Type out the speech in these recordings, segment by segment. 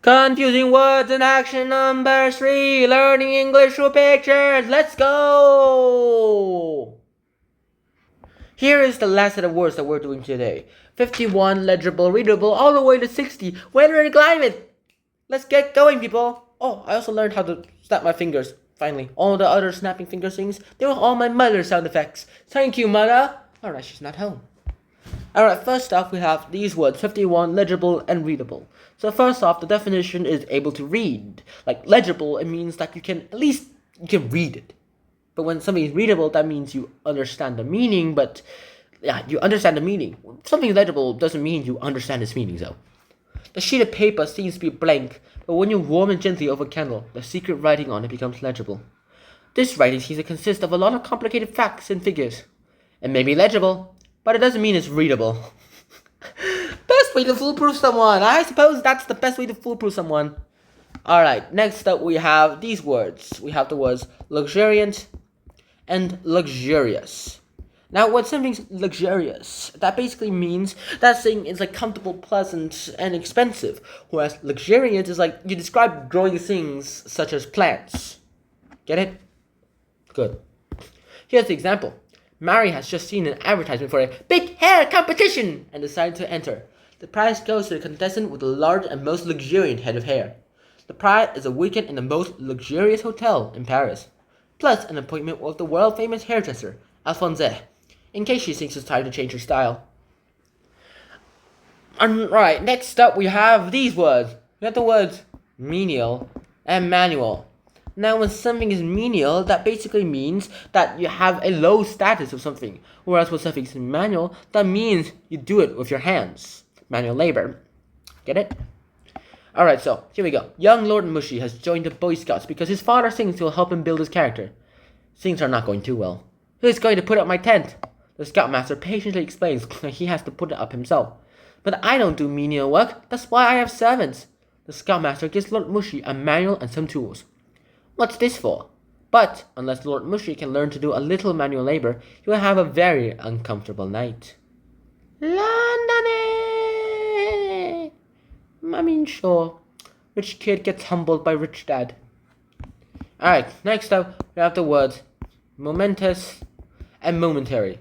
Confusing words and action number 3. Learning English through pictures. Let's go! Here is the last set of words that we're doing today. 51, legible, readable, all the way to 60. Weather and climate. Let's get going, people. Oh, I also learned how to snap my fingers. Finally, all the other snapping finger things, they were all my mother's sound effects. Thank you, mother. Alright, she's not home. Alright, first off we have these words, 51, legible and readable. So first off, the definition is able to read. Like legible, it means that you can read it. But when something is readable, that means you understand the meaning, but yeah, you understand the meaning. Something legible doesn't mean you understand its meaning though. The sheet of paper seems to be blank, but when you warm it gently over a candle, the secret writing on it becomes legible. This writing seems to consist of a lot of complicated facts and figures. It may be legible, but it doesn't mean it's readable. Best way to foolproof someone. I suppose that's the best way to foolproof someone. Alright, next up we have these words. We have the words luxuriant and luxurious. Now, when something's luxurious, that basically means that thing is like comfortable, pleasant, and expensive. Whereas luxuriant is like you describe growing things such as plants. Get it? Good. Here's the example. Mary has just seen an advertisement for a big hair competition and decided to enter. The prize goes to the contestant with the largest and most luxuriant head of hair. The prize is a weekend in the most luxurious hotel in Paris, plus an appointment with the world-famous hairdresser, Alphonse, in case she thinks it's time to change her style. Alright, next up we have these words. We have the words menial and manual. Now, when something is menial, that basically means that you have a low status of something. Whereas when something is manual, that means you do it with your hands. Manual labor. Get it? Alright, so, here we go. Young Lord Mushy has joined the Boy Scouts because his father thinks it will help him build his character. Things are not going too well. Who's going to put up my tent? The Scoutmaster patiently explains that he has to put it up himself. But I don't do menial work. That's why I have servants. The Scoutmaster gives Lord Mushy a manual and some tools. What's this for? But, unless Lord Mushy can learn to do a little manual labor, he will have a very uncomfortable night. London! I mean, sure. Rich kid gets humbled by rich dad. Alright, next up, we have the words momentous and momentary.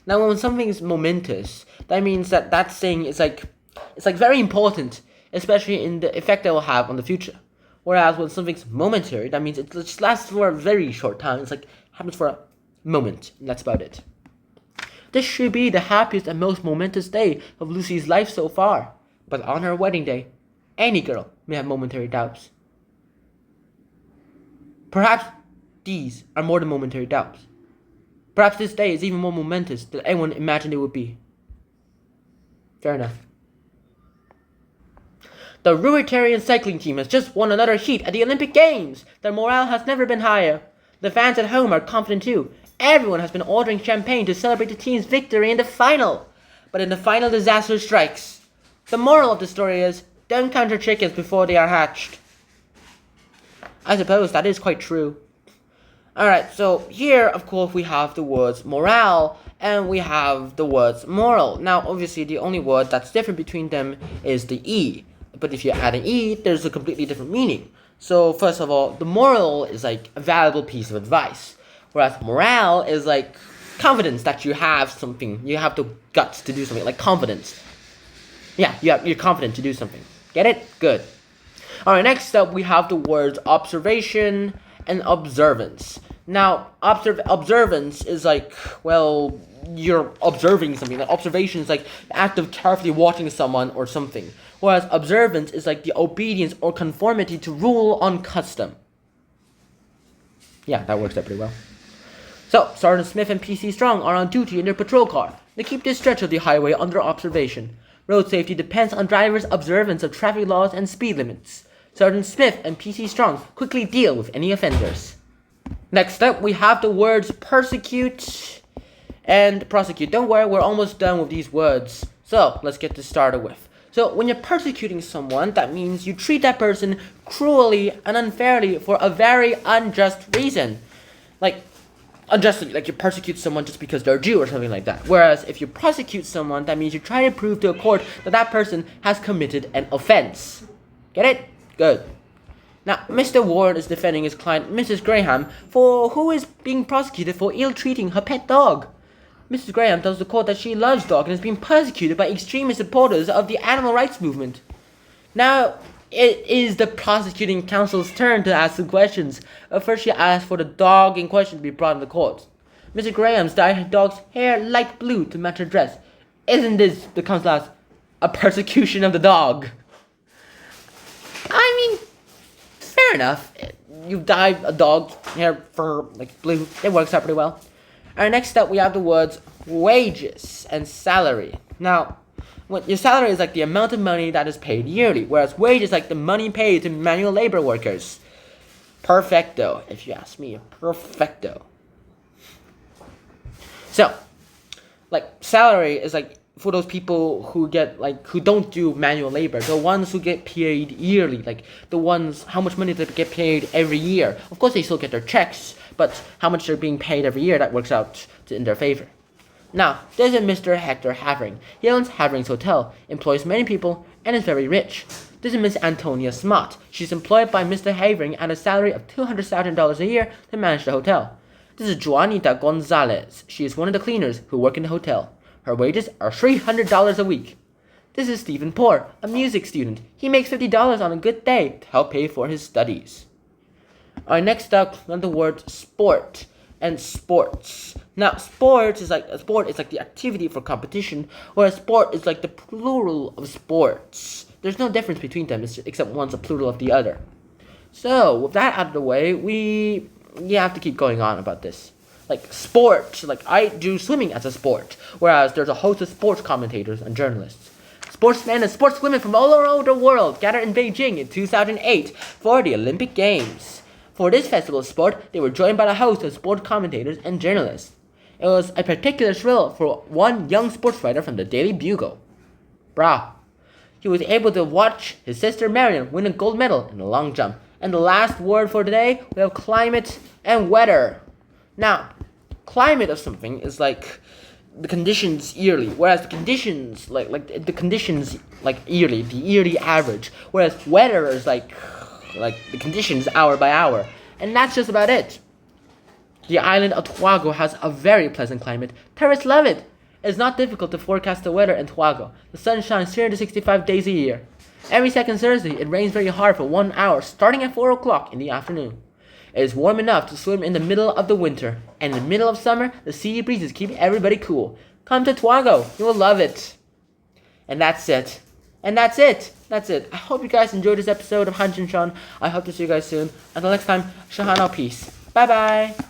Now, when something is momentous, that means that that thing is like very important, especially in the effect it will have on the future. Whereas when something's momentary, that means it just lasts for a very short time. It's like happens for a moment, and that's about it. This should be the happiest and most momentous day of Lucy's life so far. But on her wedding day, any girl may have momentary doubts. Perhaps these are more than momentary doubts. Perhaps this day is even more momentous than anyone imagined it would be. Fair enough. The Ruritarian cycling team has just won another heat at the Olympic Games. Their morale has never been higher. The fans at home are confident too. Everyone has been ordering champagne to celebrate the team's victory in the final. But in the final, disaster strikes. The moral of the story is, don't count your chickens before they are hatched. I suppose that is quite true. Alright, so here, of course, we have the words morale and we have the words moral. Now, obviously, the only word that's different between them is the E. But if you add an E, there's a completely different meaning. So, first of all, the moral is like a valuable piece of advice. Whereas morale is like confidence that you have something. You have the guts to do something, like confidence. Yeah, you're confident to do something. Get it? Good. Alright, next up we have the words observation and observance. Now, observance is like, well, you're observing something. Like, observation is like the act of carefully watching someone or something. Whereas observance is like the obedience or conformity to rule on custom. Yeah, that works out pretty well. So, Sergeant Smith and PC Strong are on duty in their patrol car. They keep this stretch of the highway under observation. Road safety depends on drivers' observance of traffic laws and speed limits. Sergeant Smith and PC Strong quickly deal with any offenders. Next up, we have the words persecute and prosecute. Don't worry, we're almost done with these words. So, let's get this started with. So, when you're persecuting someone, that means you treat that person cruelly and unfairly for a very unjust reason. Like, unjustly, like you persecute someone just because they're Jew or something like that. Whereas, if you prosecute someone, that means you try to prove to a court that that person has committed an offense. Get it? Good. Now, Mr. Ward is defending his client, Mrs. Graham, who is being prosecuted for ill-treating her pet dog. Mrs. Graham tells the court that she loves dogs and is being persecuted by extremist supporters of the animal rights movement. Now, it is the prosecuting counsel's turn to ask some questions. First, she asks for the dog in question to be brought in the court. Mrs. Graham's dyed her dog's hair light blue to match her dress. Isn't this, the counsel asks, a persecution of the dog? I mean, fair enough. You dye a dog's hair fur like blue. It works out pretty well. Alright, next up we have the words wages and salary. Now, your salary is like the amount of money that is paid yearly, whereas wage is like the money paid to manual labor workers. Perfecto, if you ask me. Perfecto. So, like, salary is like for those people who don't do manual labor, the ones who get paid yearly, like the ones, how much money they get paid every year. Of course, they still get their checks, but how much they're being paid every year, that works out in their favor. Now, there's a Mr. Hector Havering. He owns Havering's Hotel, employs many people, and is very rich. This is Miss Antonia Smart. She's employed by Mr. Havering at a salary of $200,000 a year to manage the hotel. This is Juanita Gonzalez. She is one of the cleaners who work in the hotel. Her wages are $300 a week. This is Stephen Poor, a music student. He makes $50 on a good day to help pay for his studies. Alright, next up, we have the word sport and sports. Now, sport is like the activity for competition, whereas sport is like the plural of sports. There's no difference between them, except one's a plural of the other. So, with that out of the way, we have to keep going on about this. Like sport, like I do swimming as a sport, whereas there's a host of sports commentators and journalists. Sportsmen and sportswomen from all over the world gathered in Beijing in 2008 for the Olympic Games. For this festival of sport, they were joined by a host of sport commentators and journalists. It was a particular thrill for one young sports writer from the Daily Bugle. Brah. He was able to watch his sister Marion win a gold medal in the long jump. And the last word for today, we have climate and weather. Now, climate of something is like the conditions yearly, whereas the conditions yearly, the yearly average, whereas weather is like the conditions hour by hour. And that's just about it. The island of Tobago has a very pleasant climate. Tourists love it. It's not difficult to forecast the weather in Tobago. The sun shines 365 days a year. Every second Thursday, it rains very hard for 1 hour, starting at 4 o'clock in the afternoon. It is warm enough to swim in the middle of the winter, and in the middle of summer, the sea breezes keep everybody cool. Come to Tobago, you will love it. And that's it. That's it. I hope you guys enjoyed this episode of Hanshin Sean. I hope to see you guys soon. Until next time, Shahano, peace. Bye bye.